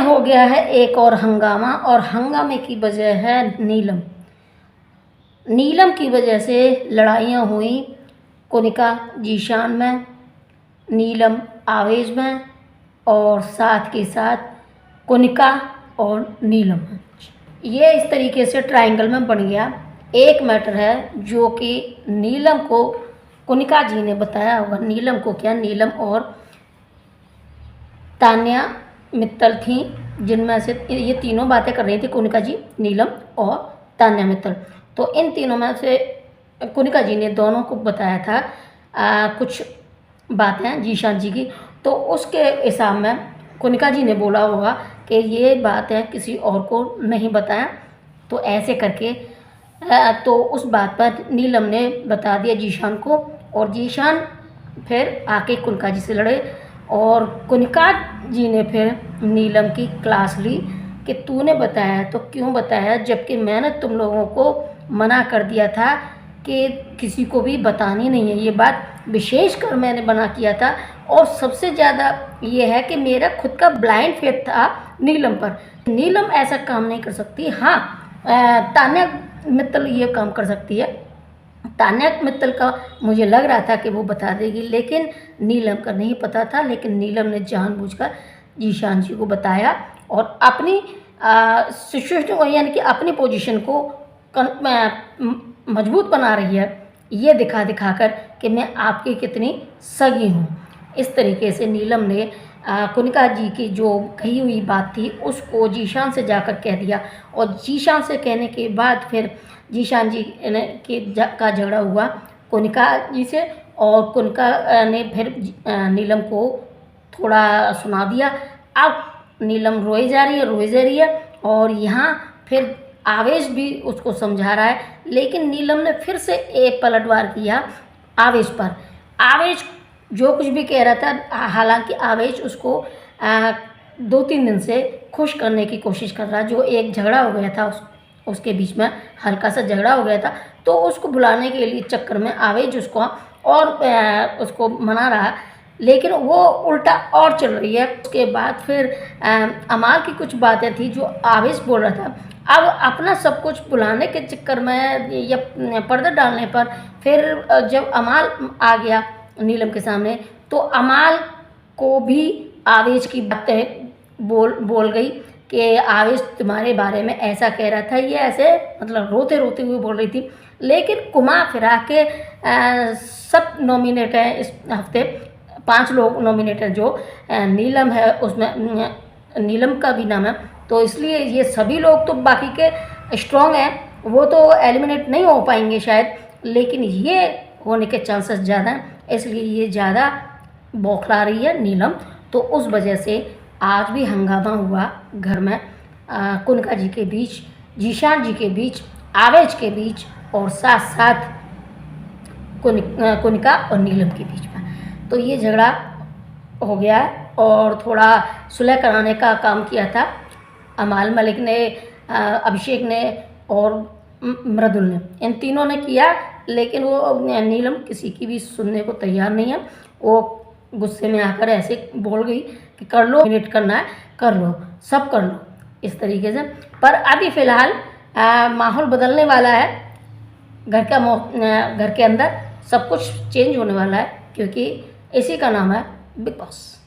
हो गया है एक और हंगामा, और हंगामे की वजह है नीलम। नीलम की वजह से लड़ाइयाँ हुई कोनिका जीशान में, नीलम आवेश में, और साथ के साथ कोनिका और नीलम में। ये इस तरीके से ट्रायंगल में बन गया। एक मैटर है जो कि नीलम को कोनिका जी ने बताया होगा। नीलम को क्या, नीलम और तान्या मित्तल थी, जिनमें से ये तीनों बातें कर रही थी, कोनिका जी, नीलम और तान्या मित्तल। तो इन तीनों में से कोनिका जी ने दोनों को बताया था कुछ बातें जीशान जी की। तो उसके हिसाब में कोनिका जी ने बोला होगा कि ये बातें किसी और को नहीं बताया। तो ऐसे करके तो उस बात पर नीलम ने बता दिया जीशान को, और जीशान फिर आके कोनिका जी से लड़े, और कोनिका जी ने फिर नीलम की क्लास ली कि तूने बताया तो क्यों बताया, जबकि मैंने तुम लोगों को मना कर दिया था कि किसी को भी बतानी नहीं है। ये बात विशेष कर मैंने मना किया था। और सबसे ज़्यादा ये है कि मेरा खुद का ब्लाइंड फेथ था नीलम पर। नीलम ऐसा काम नहीं कर सकती। हाँ, तान्या मित्तल ये काम कर सकती है। तान्या मित्तल का मुझे लग रहा था कि वो बता देगी, लेकिन नीलम का नहीं पता था। लेकिन नीलम ने जानबूझकर जीशान जी को बताया और अपनी सिचुएशन को, यानी कि अपनी पोजीशन को मजबूत बना रही है, ये दिखा दिखाकर कि मैं आपकी कितनी सगी हूँ। इस तरीके से नीलम ने कोनिका जी की जो कही हुई बात थी उसको जीशान से जाकर कह दिया, और जीशान से कहने के बाद फिर जीशान जी का झगड़ा हुआ कोनिका जी से, और कोनिका ने फिर नीलम को थोड़ा सुना दिया। अब नीलम रोई जा रही है, और यहाँ फिर आवेश भी उसको समझा रहा है, लेकिन नीलम ने फिर से एक पलटवार किया आवेश पर। आवेश जो कुछ भी कह रहा था, हालांकि आवेश उसको 2-3 दिन से खुश करने की कोशिश कर रहा। जो एक झगड़ा हो गया था उसके बीच में, हल्का सा झगड़ा हो गया था, तो उसको भुलाने के लिए चक्कर में आवेश उसको और उसको मना रहा, लेकिन वो उल्टा और चल रही है। उसके बाद फिर अमाल की कुछ बातें थी जो आवेश बोल रहा था। अब अपना सब कुछ भुलाने के चक्कर में या पर्दा डालने पर फिर जब अमाल आ गया नीलम के सामने, तो अमाल को भी आवेश की बातें बोल गई कि आवेश तुम्हारे बारे में ऐसा कह रहा था। ये ऐसे मतलब रोते रोते हुए बोल रही थी। लेकिन घुमा फिरा के सब नॉमिनेट हैं इस हफ्ते, 5 लोग नॉमिनेट हैं। जो नीलम है उसमें नीलम का भी नाम है, तो इसलिए ये सभी लोग तो बाकी के स्ट्रॉन्ग हैं, वो तो एलिमिनेट नहीं हो पाएंगे शायद, लेकिन ये होने के चांसेस ज़्यादा हैं। इसलिए ये ज़्यादा बौखला रही है नीलम। तो उस वजह से आज भी हंगामा हुआ घर में, कोनिका जी के बीच, जीशान जी के बीच, आवेश के बीच, और साथ साथ कोनिका और नीलम के बीच में। तो ये झगड़ा हो गया है, और थोड़ा सुलह कराने का काम किया था अमाल मलिक ने, अभिषेक ने और मृदुल ने, इन तीनों ने किया। लेकिन वो नीलम किसी की भी सुनने को तैयार नहीं है। वो गुस्से में आकर ऐसे बोल गई कि कर लो, नॉमिनेट करना है कर लो, सब कर लो, इस तरीके से। पर अभी फ़िलहाल माहौल बदलने वाला है। घर के अंदर सब कुछ चेंज होने वाला है, क्योंकि इसी का नाम है बिग बॉस।